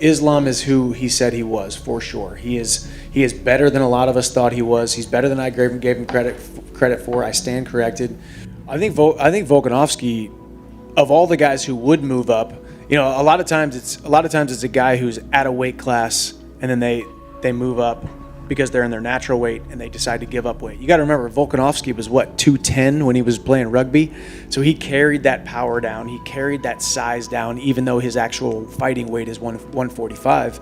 Islam is who he said he was, for sure. He is better than a lot of us thought he was. He's better than I gave him credit for. I stand corrected. I think Volkanovski, of all the guys who would move up, you know, a lot of times it's a guy who's at a weight class and then they move up because they're in their natural weight and they decide to give up weight. You got to remember, Volkanovski was, 210 when he was playing rugby? So he carried that power down. He carried that size down, even though his actual fighting weight is 145.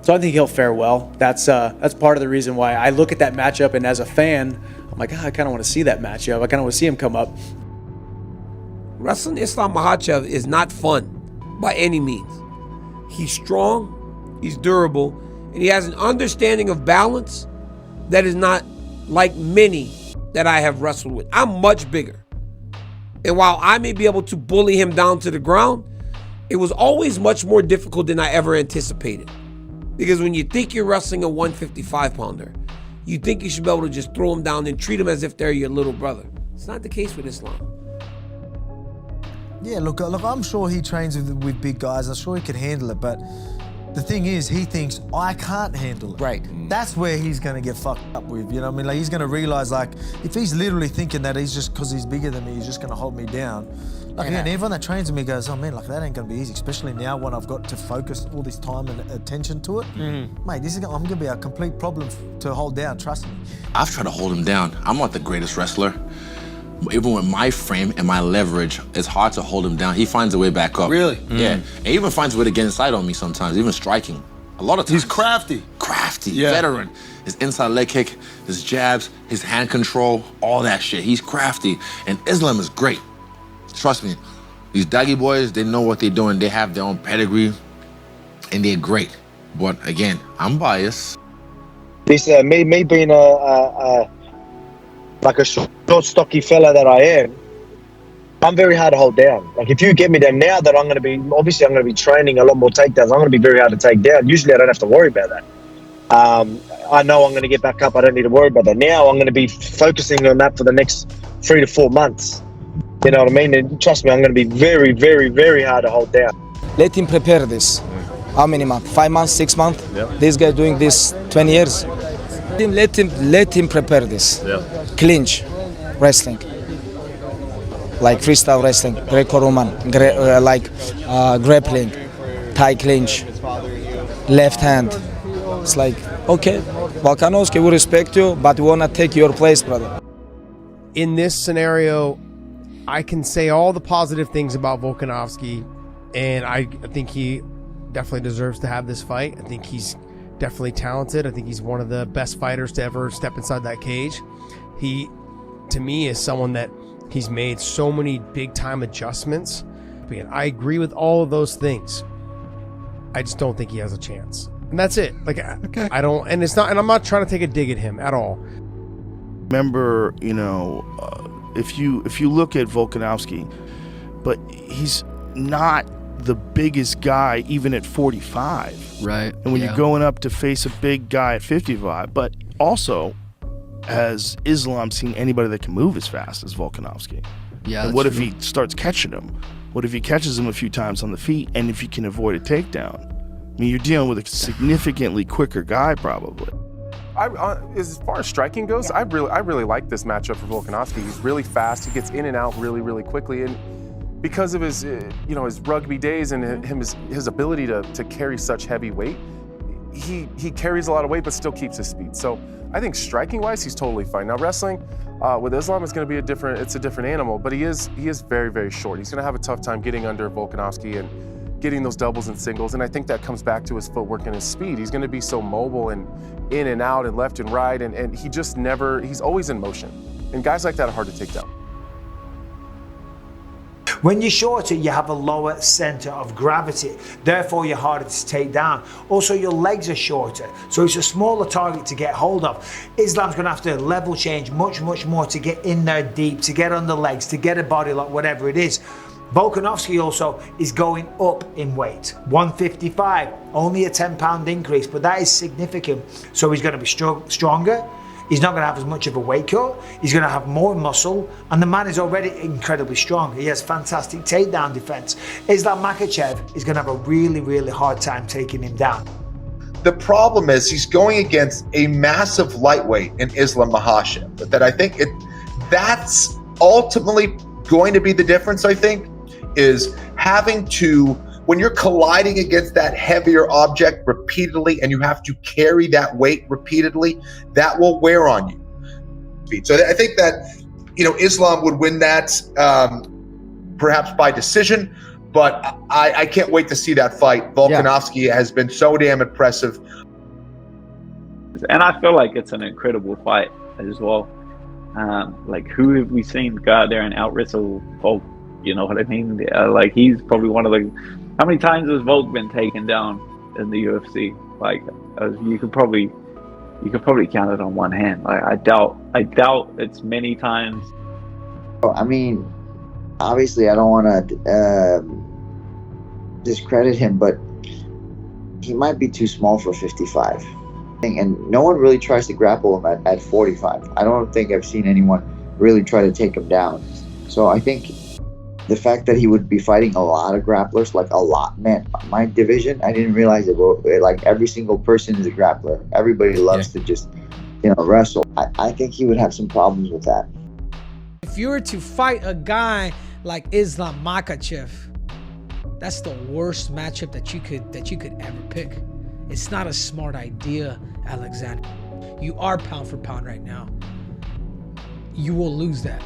So I think he'll fare well. That's part of the reason why I look at that matchup, and as a fan, I'm like, I kind of want to see that matchup. I kind of want to see him come up. Wrestling Islam Makhachev is not fun by any means. He's strong, he's durable, and he has an understanding of balance that is not like many that I have wrestled with. I'm much bigger. And while I may be able to bully him down to the ground, it was always much more difficult than I ever anticipated. Because when you think you're wrestling a 155-pounder, you think you should be able to just throw him down and treat him as if they're your little brother. It's not the case with Islam. Yeah, look, I'm sure he trains with big guys. I'm sure he can handle it, but the thing is, he thinks, I can't handle it. Right. That's where he's going to get fucked up with, you know what I mean? Like, he's going to realize, like, if he's literally thinking that he's just, because he's bigger than me, he's just going to hold me down. Like, again, everyone that trains with me goes, oh, man, like, that ain't going to be easy, especially now when I've got to focus all this time and attention to it. Mate, I'm going to be a complete problem to hold down, trust me. I've tried to hold him down. I'm not the greatest wrestler. Even with my frame and my leverage, it's hard to hold him down. He finds a way back up. Really? Yeah. And he even finds a way to get inside on me sometimes, even striking. A lot of times. He's crafty. Crafty, veteran. His inside leg kick, his jabs, his hand control, all that shit. He's crafty. And Islam is great. Trust me. These Daggy boys, they know what they're doing. They have their own pedigree, and they're great. But again, I'm biased. This me being like a short, stocky fella that I am, I'm very hard to hold down. Like, if you get me there now that I'm going to be, obviously I'm going to be training a lot more takedowns, I'm going to be very hard to take down. Usually I don't have to worry about that. I know I'm going to get back up. I don't need to worry about that. Now I'm going to be focusing on that for the next 3 to 4 months. You know what I mean? And trust me, I'm going to be very, very, very hard to hold down. Let him prepare this. How many months? 5 months, 6 months? Yep. This guy doing this 20 years. Let him prepare this. Yeah. Clinch wrestling, like freestyle wrestling, Greco-Roman, grappling, Thai clinch, left hand. It's like, okay, Volkanovski, we respect you, but we want to take your place, brother. In this scenario, I can say all the positive things about Volkanovski, and I think he definitely deserves to have this fight. I think he's definitely talented. I think he's one of the best fighters to ever step inside that cage. He, to me, is someone that he's made so many big-time adjustments. And I agree with all of those things. I just don't think he has a chance. And that's it. Like, okay. I don't, and it's not, and I'm not trying to take a dig at him at all. Remember, you know, if you look at Volkanovski, but he's not the biggest guy even at 45. Right. And when you're going up to face a big guy at 55, but also has Islam seen anybody that can move as fast as Volkanovski? Yeah. And what if he starts catching him? What if he catches him a few times on the feet, and if you can avoid a takedown? I mean, you're dealing with a significantly quicker guy, probably. As far as striking goes, I really like this matchup for Volkanovski. He's really fast. He gets in and out really, really quickly, and because of his, his rugby days and his ability to carry such heavy weight, he carries a lot of weight but still keeps his speed. So I think striking-wise, he's totally fine. Now wrestling with Islam is going to be a different animal, but he is very, very short. He's going to have a tough time getting under Volkanovski and getting those doubles and singles, and I think that comes back to his footwork and his speed. He's going to be so mobile and in and out and left and right, and he just never, he's always in motion. And guys like that are hard to take down. When you're shorter, you have a lower center of gravity, therefore you're harder to take down. Also, your legs are shorter, so it's a smaller target to get hold of. Islam's gonna have to level change much more to get in there deep, to get on the legs, to get a body lock, whatever it is. Volkanovski also is going up in weight, 155, only a 10-pound increase, but that is significant. So he's gonna be stronger, He's not going to have as much of a weight cut. He's going to have more muscle, and the man is already incredibly strong. He has fantastic takedown defense. Islam Makhachev is going to have a really, really hard time taking him down. The problem is he's going against a massive lightweight in Islam Makhachev. That I think that's ultimately going to be the difference, I think, is having to, when you're colliding against that heavier object repeatedly and you have to carry that weight repeatedly, that will wear on you. So I think that, Islam would win that perhaps by decision, but I can't wait to see that fight. Volkanovski has been so damn impressive. And I feel like it's an incredible fight as well. Like, who have we seen go out there and out-wrestle Volk? You know what I mean? Like, he's probably one of the... How many times has Volk been taken down in the UFC? Like, you could probably count it on one hand. Like, I doubt it's many times. I mean, obviously, I don't want to discredit him, but he might be too small for 55. And no one really tries to grapple him at 45. I don't think I've seen anyone really try to take him down. So I think the fact that he would be fighting a lot of grapplers, like a lot, man, my division, I didn't realize it, but like every single person is a grappler. Everybody loves to just, wrestle. I think he would have some problems with that. If you were to fight a guy like Islam Makhachev, that's the worst matchup that you could ever pick. It's not a smart idea, Alexander. You are pound for pound right now. You will lose that.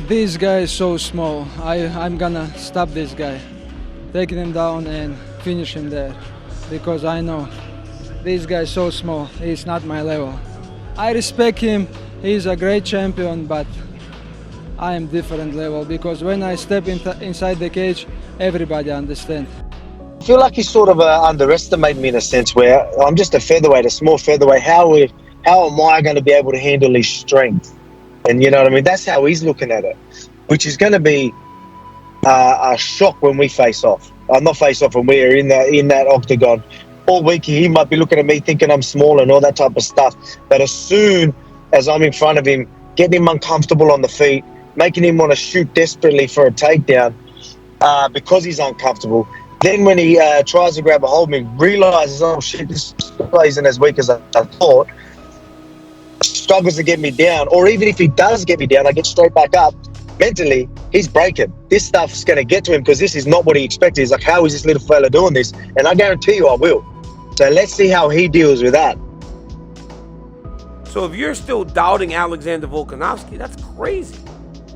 This guy is so small. I'm gonna stop this guy, taking him down and finish him there, because I know this guy is so small. He's not my level. I respect him. He's a great champion, but I am different level, because when I step inside the cage, everybody understands. I feel like he sort of underestimated me in a sense, where I'm just a featherweight, a small featherweight. How am I going to be able to handle his strength? And you know what I mean? That's how he's looking at it, which is going to be a shock when we face off. Not face off, when we're in that octagon. All week he might be looking at me thinking I'm small and all that type of stuff. But as soon as I'm in front of him, getting him uncomfortable on the feet, making him want to shoot desperately for a takedown because he's uncomfortable. Then when he tries to grab a hold of me, realizes, oh shit, this guy isn't as weak as I thought, struggles to get me down, or even if he does get me down, I get straight back up. Mentally, he's breaking. This stuff's going to get to him, because this is not what he expected. He's like, how is this little fella doing this? And I guarantee you I will. So let's see how he deals with that. So if you're still doubting Alexander Volkanovski, that's crazy.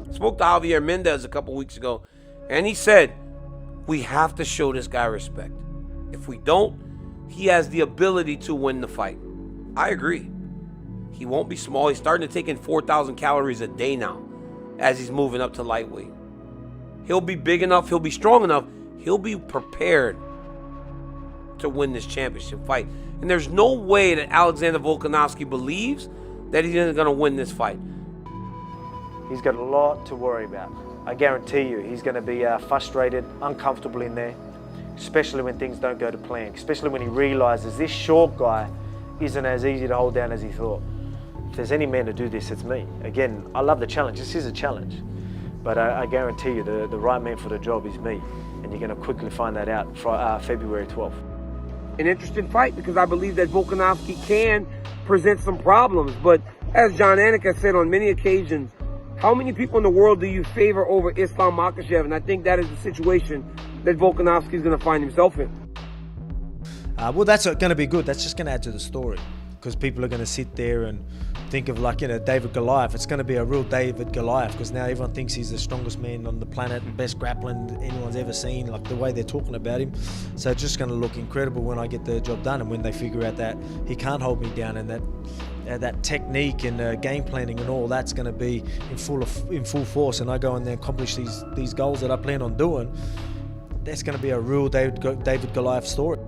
I spoke to Javier Mendez a couple weeks ago, and he said, we have to show this guy respect. If we don't, he has the ability to win the fight. I agree. He won't be small. He's starting to take in 4,000 calories a day now as he's moving up to lightweight. He'll be big enough. He'll be strong enough. He'll be prepared to win this championship fight. And there's no way that Alexander Volkanovski believes that he's going to win this fight. He's got a lot to worry about. I guarantee you he's going to be frustrated, uncomfortable in there, especially when things don't go to plan, especially when he realizes this short guy isn't as easy to hold down as he thought. If there's any man to do this, it's me. Again, I love the challenge. This is a challenge. But I guarantee you the right man for the job is me. And you're going to quickly find that out February 12th. An interesting fight, because I believe that Volkanovski can present some problems. But as John Anik has said on many occasions, how many people in the world do you favor over Islam Makhachev? And I think that is the situation that Volkanovski is going to find himself in. Well, that's going to be good. That's just going to add to the story, because people are going to sit there and think of, like, David Goliath. It's going to be a real David Goliath, because now everyone thinks he's the strongest man on the planet and best grappling anyone's ever seen, like the way they're talking about him. So it's just going to look incredible when I get the job done, and when they figure out that he can't hold me down, and that technique and game planning and all that's going to be in full force, and I go in there and accomplish these goals that I plan on doing. That's going to be a real David Goliath story.